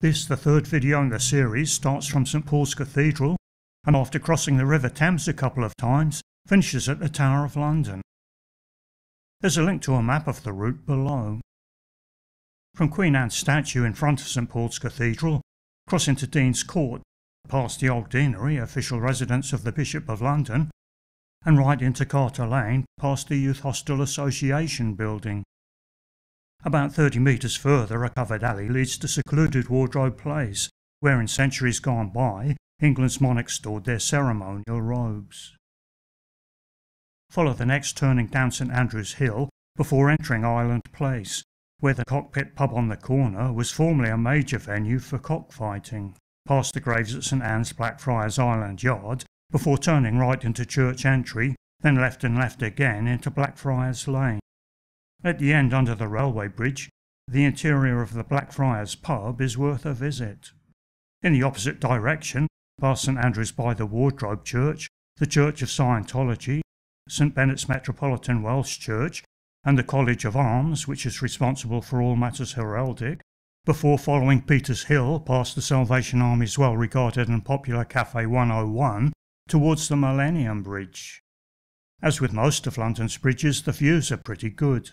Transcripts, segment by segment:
This, the third video in the series, starts from St Paul's Cathedral and after crossing the River Thames a couple of times, finishes at the Tower of London. There's a link to a map of the route below. From Queen Anne's statue in front of St Paul's Cathedral, cross into Dean's Court, past the Old Deanery, official residence of the Bishop of London, and right into Carter Lane, past the Youth Hostel Association Building. About 30 metres further, a covered alley leads to secluded Wardrobe Place, where in centuries gone by, England's monarchs stored their ceremonial robes. Follow the next turning down St Andrew's Hill before entering Island Place, where the Cockpit pub on the corner was formerly a major venue for cockfighting, past the graves at St Anne's Blackfriars Island Yard, before turning right into Church Entry, then left and left again into Blackfriars Lane. At the end under the railway bridge, the interior of the Blackfriars pub is worth a visit. In the opposite direction, past St Andrews by the Wardrobe Church, the Church of Scientology, St Benet's Metropolitan Welsh Church, and the College of Arms, which is responsible for all matters heraldic, before following Peter's Hill past the Salvation Army's well-regarded and popular Café 101 towards the Millennium Bridge. As with most of London's bridges, the views are pretty good.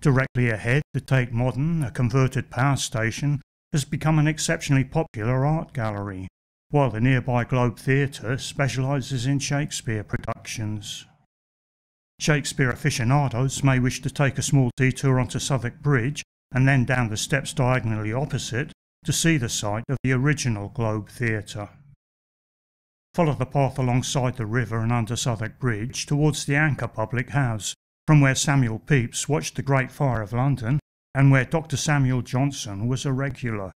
Directly ahead, the Tate Modern, a converted power station, has become an exceptionally popular art gallery, while the nearby Globe Theatre specialises in Shakespeare productions. Shakespeare aficionados may wish to take a small detour onto Southwark Bridge and then down the steps diagonally opposite to see the site of the original Globe Theatre. Follow the path alongside the river and under Southwark Bridge towards the Anchor Public House, from where Samuel Pepys watched the Great Fire of London and where Dr. Samuel Johnson was a regular.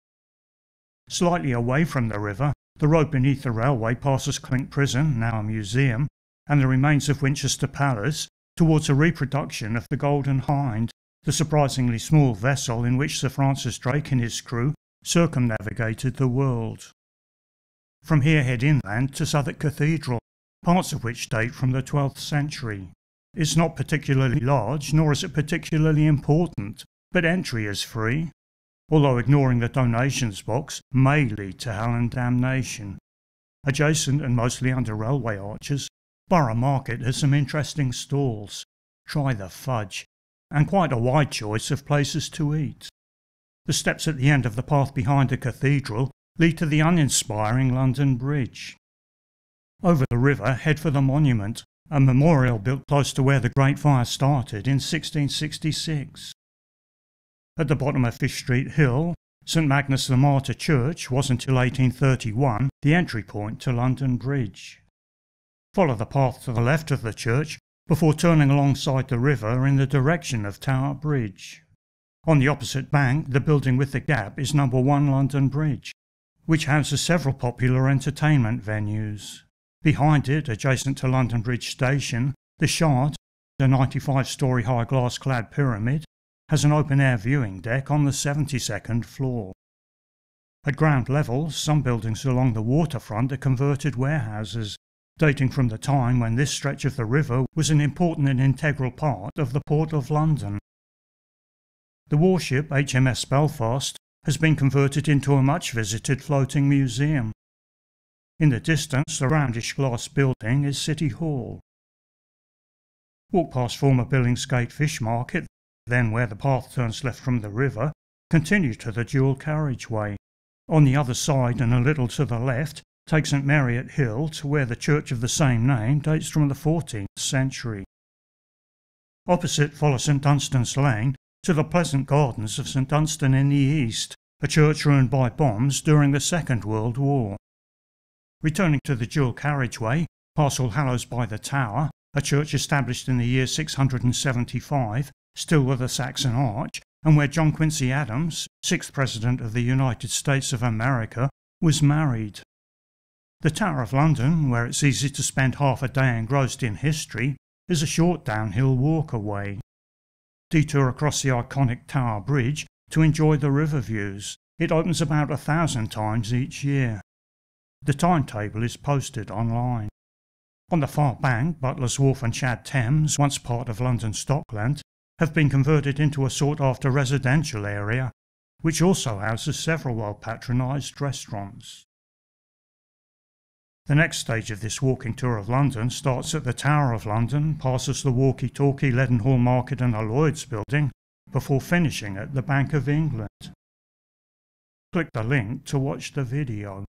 Slightly away from the river, the road beneath the railway passes Clink Prison, now a museum, and the remains of Winchester Palace, towards a reproduction of the Golden Hind, the surprisingly small vessel in which Sir Francis Drake and his crew circumnavigated the world. From here head inland to Southwark Cathedral, parts of which date from the 12th century. It's not particularly large, nor is it particularly important, but entry is free, although ignoring the donations box may lead to hell and damnation. Adjacent and mostly under railway arches, Borough Market has some interesting stalls, try the fudge, and quite a wide choice of places to eat. The steps at the end of the path behind the cathedral lead to the uninspiring London Bridge. Over the river head for the monument, a memorial built close to where the Great Fire started in 1666. At the bottom of Fish Street Hill, St Magnus the Martyr Church was until 1831 the entry point to London Bridge. Follow the path to the left of the church before turning alongside the river in the direction of Tower Bridge. On the opposite bank, the building with the gap is number 1 London Bridge, which houses several popular entertainment venues. Behind it, adjacent to London Bridge Station, the Shard, a 95-storey high glass-clad pyramid, has an open-air viewing deck on the 72nd floor. At ground level, some buildings along the waterfront are converted warehouses, dating from the time when this stretch of the river was an important and integral part of the Port of London. The warship HMS Belfast has been converted into a much-visited floating museum. In the distance, the roundish glass building is City Hall. Walk past former Billingsgate Fish Market, then where the path turns left from the river, continue to the dual carriageway. On the other side and a little to the left, take St Mary at Hill to where the church of the same name dates from the 14th century. Opposite follow St Dunstan's Lane to the pleasant gardens of St Dunstan in the east, a church ruined by bombs during the Second World War. Returning to the dual carriageway, past All Hallows by the Tower, a church established in the year 675, still with a Saxon arch, and where John Quincy Adams, 6th President of the United States of America, was married. The Tower of London, where it's easy to spend half a day engrossed in history, is a short downhill walk away. Detour across the iconic Tower Bridge to enjoy the river views. It opens about 1,000 times each year. The timetable is posted online. On the far bank, Butler's Wharf and Shad Thames, once part of London Stockland, have been converted into a sought-after residential area, which also houses several well-patronised restaurants. The next stage of this walking tour of London starts at the Tower of London, passes the Walkie-Talkie, Leadenhall Market and a Lloyd's building, before finishing at the Bank of England. Click the link to watch the video.